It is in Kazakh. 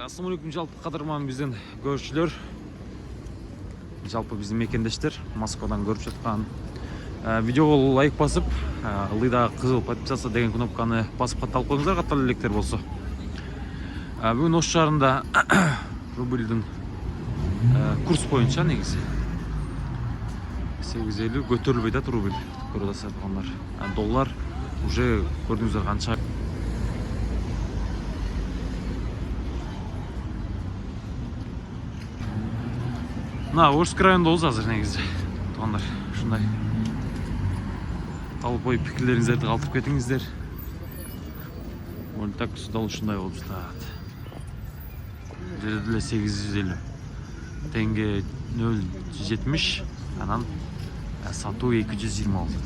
Assalamualaikum жалпы қадырман бізден көршілер, жалпы біздің мекендештер Москвадан көріп жатқан видеоға лайк басып, ылдыдағы қызыл подписаться деген кнопканы басып қатталып қойыңыздар, қаттал електер болсы. Бүгін осы жарында рубльдің курс бойынша негізі 8.50 көтерілбей дат рубль көрді сатқандар. Доллар уже көрдіңіздер қанша. Орск районында азыр негізі. Туғандар, шындай. Талып ой пікірлеріңіздерді қалтып кетіңіздер. Ол так сұдалы шындай болып жатады. Жерділі 850. Тенге 0.70, анан сату 220 алды.